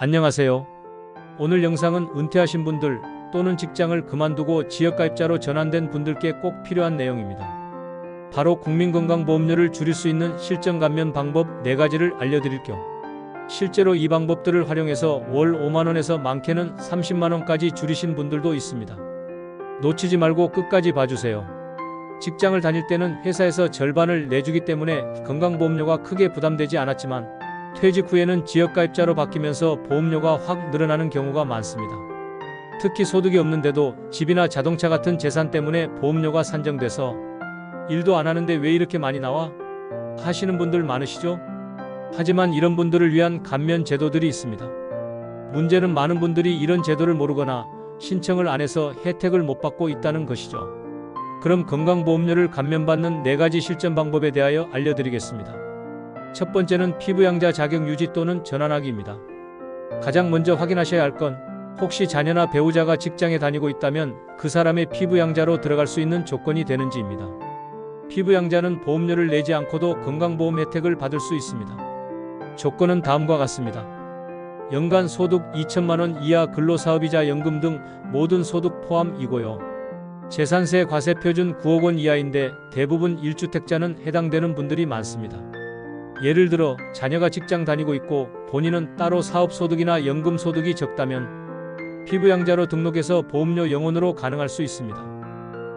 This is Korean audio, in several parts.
안녕하세요. 오늘 영상은 은퇴하신 분들 또는 직장을 그만두고 지역가입자로 전환된 분들께 꼭 필요한 내용입니다. 바로 국민건강보험료를 줄일 수 있는 실전 감면 방법 4가지를 알려드릴 겸 실제로 이 방법들을 활용해서 월 5만원에서 많게는 30만원까지 줄이신 분들도 있습니다. 놓치지 말고 끝까지 봐주세요. 직장을 다닐 때는 회사에서 절반을 내주기 때문에 건강보험료가 크게 부담되지 않았지만 퇴직 후에는 지역가입자로 바뀌면서 보험료가 확 늘어나는 경우가 많습니다. 특히 소득이 없는데도 집이나 자동차 같은 재산 때문에 보험료가 산정돼서 일도 안 하는데 왜 이렇게 많이 나와? 하시는 분들 많으시죠? 하지만 이런 분들을 위한 감면 제도들이 있습니다. 문제는 많은 분들이 이런 제도를 모르거나 신청을 안 해서 혜택을 못 받고 있다는 것이죠. 그럼 건강보험료를 감면받는 4가지 실전 방법에 대하여 알려드리겠습니다. 첫 번째는 피부양자 자격 유지 또는 전환하기입니다. 가장 먼저 확인하셔야 할 건 혹시 자녀나 배우자가 직장에 다니고 있다면 그 사람의 피부양자로 들어갈 수 있는 조건이 되는지입니다. 피부양자는 보험료를 내지 않고도 건강보험 혜택을 받을 수 있습니다. 조건은 다음과 같습니다. 연간 소득 2천만원 이하 근로사업이자 연금 등 모든 소득 포함이고요. 재산세 과세 표준 9억 원 이하인데 대부분 1주택자는 해당되는 분들이 많습니다. 예를 들어 자녀가 직장 다니고 있고 본인은 따로 사업소득이나 연금소득이 적다면 피부양자로 등록해서 보험료 영원으로 가능할 수 있습니다.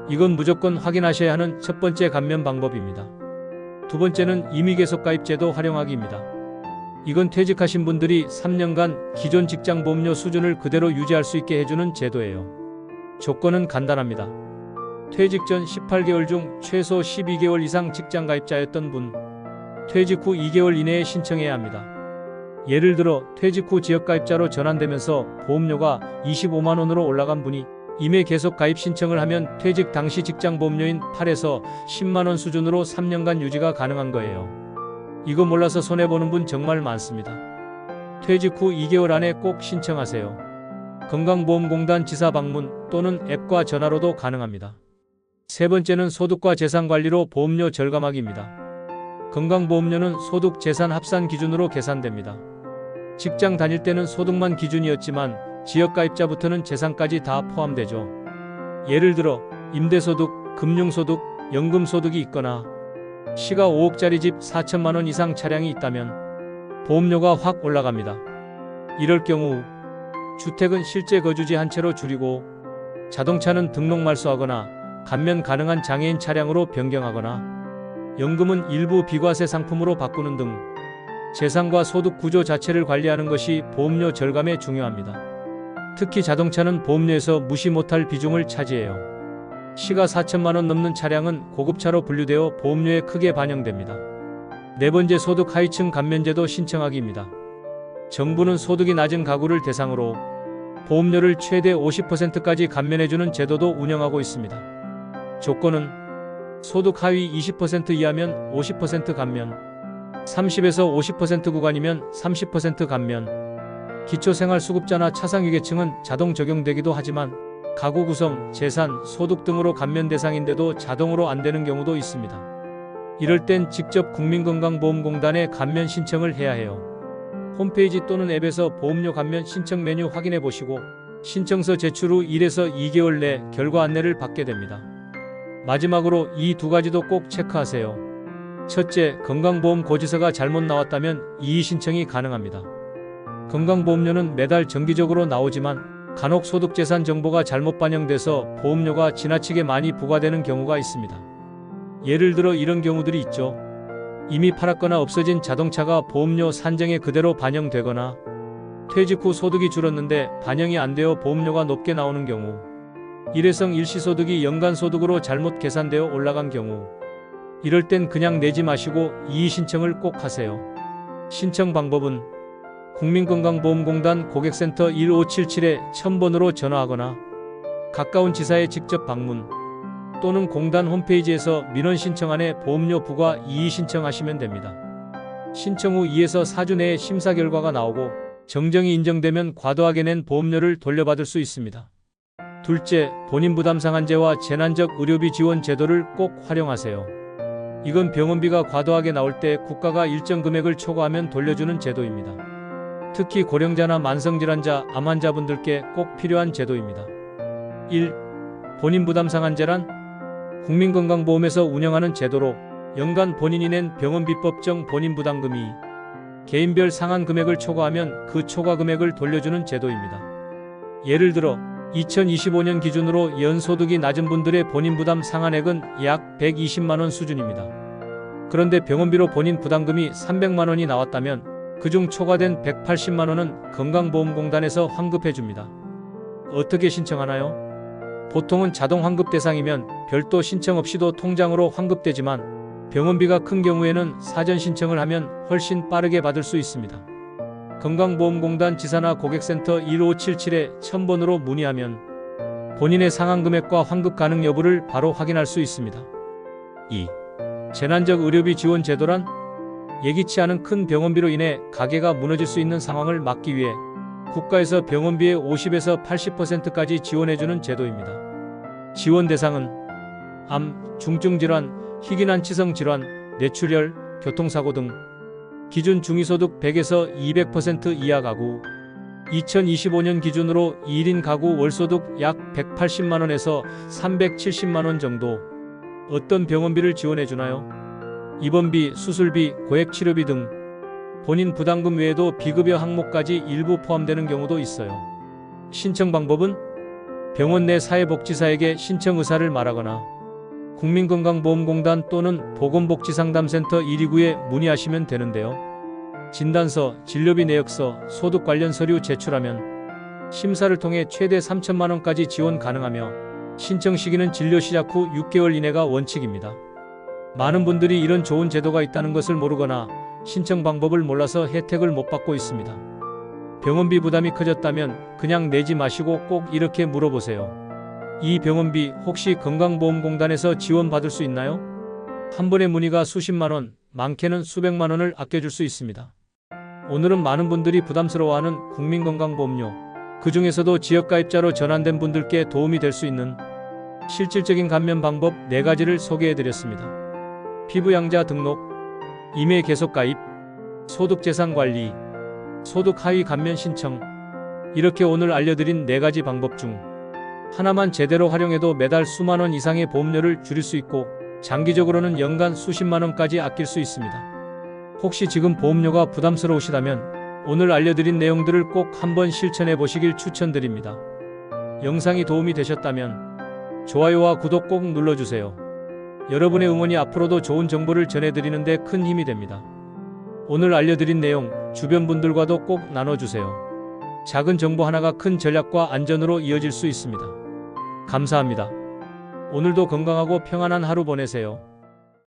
이건 무조건 확인하셔야 하는 첫 번째 감면 방법입니다. 두 번째는 임의계속가입제도 활용하기입니다. 이건 퇴직하신 분들이 3년간 기존 직장 보험료 수준을 그대로 유지할 수 있게 해주는 제도예요. 조건은 간단합니다. 퇴직 전 18개월 중 최소 12개월 이상 직장 가입자였던 분, 퇴직 후 2개월 이내에 신청해야 합니다. 예를 들어 퇴직 후 지역가입자로 전환되면서 보험료가 25만원으로 올라간 분이 임의 계속 가입 신청을 하면 퇴직 당시 직장 보험료인 8에서 10만원 수준으로 3년간 유지가 가능한 거예요. 이거 몰라서 손해보는 분 정말 많습니다. 퇴직 후 2개월 안에 꼭 신청하세요. 건강보험공단 지사 방문 또는 앱과 전화로도 가능합니다. 세 번째는 소득과 재산 관리로 보험료 절감하기입니다. 건강보험료는 소득 재산 합산 기준으로 계산됩니다. 직장 다닐 때는 소득만 기준이었지만 지역가입자부터는 재산까지 다 포함되죠. 예를 들어 임대소득, 금융소득, 연금소득이 있거나 시가 5억짜리 집 4천만원 이상 차량이 있다면 보험료가 확 올라갑니다. 이럴 경우 주택은 실제 거주지 한 채로 줄이고 자동차는 등록 말소하거나 감면 가능한 장애인 차량으로 변경하거나 연금은 일부 비과세 상품으로 바꾸는 등 재산과 소득 구조 자체를 관리하는 것이 보험료 절감에 중요합니다. 특히 자동차는 보험료에서 무시 못할 비중을 차지해요. 시가 4천만원 넘는 차량은 고급차로 분류되어 보험료에 크게 반영됩니다. 네 번째 소득 하위층 감면제도 신청하기입니다. 정부는 소득이 낮은 가구를 대상으로 보험료를 최대 50%까지 감면해주는 제도도 운영하고 있습니다. 조건은 소득 하위 20% 이하면 50% 감면, 30에서 50% 구간이면 30% 감면, 기초생활수급자나 차상위계층은 자동 적용되기도 하지만 가구 구성, 재산, 소득 등으로 감면 대상인데도 자동으로 안 되는 경우도 있습니다. 이럴 땐 직접 국민건강보험공단에 감면 신청을 해야 해요. 홈페이지 또는 앱에서 보험료 감면 신청 메뉴 확인해 보시고 신청서 제출 후 1에서 2개월 내 결과 안내를 받게 됩니다. 마지막으로 이 2가지도 꼭 체크하세요. 첫째, 건강보험 고지서가 잘못 나왔다면 이의 신청이 가능합니다. 건강보험료는 매달 정기적으로 나오지만 간혹 소득재산 정보가 잘못 반영돼서 보험료가 지나치게 많이 부과되는 경우가 있습니다. 예를 들어 이런 경우들이 있죠. 이미 팔았거나 없어진 자동차가 보험료 산정에 그대로 반영되거나 퇴직 후 소득이 줄었는데 반영이 안 되어 보험료가 높게 나오는 경우, 일회성 일시소득이 연간소득으로 잘못 계산되어 올라간 경우, 이럴 땐 그냥 내지 마시고 이의 신청을 꼭 하세요. 신청 방법은 국민건강보험공단 고객센터 1577-1000번으로 전화하거나 가까운 지사에 직접 방문 또는 공단 홈페이지에서 민원 신청안에 보험료 부과 이의 신청하시면 됩니다. 신청 후 2에서 4주 내에 심사 결과가 나오고 정정이 인정되면 과도하게 낸 보험료를 돌려받을 수 있습니다. 둘째, 본인 부담 상한제와 재난적 의료비 지원 제도를 꼭 활용하세요. 이건 병원비가 과도하게 나올 때 국가가 일정 금액을 초과하면 돌려주는 제도입니다. 특히 고령자나 만성질환자, 암 환자분들께 꼭 필요한 제도입니다. 1. 본인 부담 상한제란 국민건강보험에서 운영하는 제도로 연간 본인이 낸 병원비법정 본인부담금이 개인별 상한 금액을 초과하면 그 초과 금액을 돌려주는 제도입니다. 예를 들어 2025년 기준으로 연소득이 낮은 분들의 본인부담 상한액은 약 120만원 수준입니다. 그런데 병원비로 본인 부담금이 300만원이 나왔다면 그중 초과된 180만원은 건강보험공단에서 환급해줍니다. 어떻게 신청하나요? 보통은 자동 환급 대상이면 별도 신청 없이도 통장으로 환급되지만 병원비가 큰 경우에는 사전 신청을 하면 훨씬 빠르게 받을 수 있습니다. 건강보험공단 지사나 고객센터 1577-1000번으로 문의하면 본인의 상한 금액과 환급 가능 여부를 바로 확인할 수 있습니다. 2. 재난적 의료비 지원 제도란 예기치 않은 큰 병원비로 인해 가게가 무너질 수 있는 상황을 막기 위해 국가에서 병원비의 50에서 80%까지 지원해주는 제도입니다. 지원 대상은 암, 중증질환, 희귀난치성 질환, 뇌출혈, 교통사고 등 기준 중위소득 100에서 200% 이하 가구 2025년 기준으로 1인 가구 월소득 약 180만원에서 370만원 정도 어떤 병원비를 지원해주나요? 입원비, 수술비, 고액치료비 등 본인 부담금 외에도 비급여 항목까지 일부 포함되는 경우도 있어요. 신청 방법은 병원 내 사회복지사에게 신청 의사를 말하거나 국민건강보험공단 또는 보건복지상담센터 129에 문의하시면 되는데요. 진단서, 진료비 내역서, 소득 관련 서류 제출하면 심사를 통해 최대 3천만원까지 지원 가능하며 신청 시기는 진료 시작 후 6개월 이내가 원칙입니다. 많은 분들이 이런 좋은 제도가 있다는 것을 모르거나 신청 방법을 몰라서 혜택을 못 받고 있습니다. 병원비 부담이 커졌다면 그냥 내지 마시고 꼭 이렇게 물어보세요. 이 병원비 혹시 건강보험공단에서 지원받을 수 있나요? 한 번의 문의가 수십만원, 많게는 수백만원을 아껴줄 수 있습니다. 오늘은 많은 분들이 부담스러워하는 국민건강보험료, 그 중에서도 지역가입자로 전환된 분들께 도움이 될 수 있는 실질적인 감면 방법 4가지를 소개해드렸습니다. 피부양자 등록, 임의 계속 가입, 소득재산관리, 소득 하위 감면 신청. 이렇게 오늘 알려드린 4가지 방법 중 하나만 제대로 활용해도 매달 수만원 이상의 보험료를 줄일 수 있고 장기적으로는 연간 수십만원까지 아낄 수 있습니다. 혹시 지금 보험료가 부담스러우시다면 오늘 알려드린 내용들을 꼭 한번 실천해 보시길 추천드립니다. 영상이 도움이 되셨다면 좋아요와 구독 꼭 눌러주세요. 여러분의 응원이 앞으로도 좋은 정보를 전해드리는 데 큰 힘이 됩니다. 오늘 알려드린 내용 주변 분들과도 꼭 나눠주세요. 작은 정보 하나가 큰 전략과 안전으로 이어질 수 있습니다. 감사합니다. 오늘도 건강하고 평안한 하루 보내세요.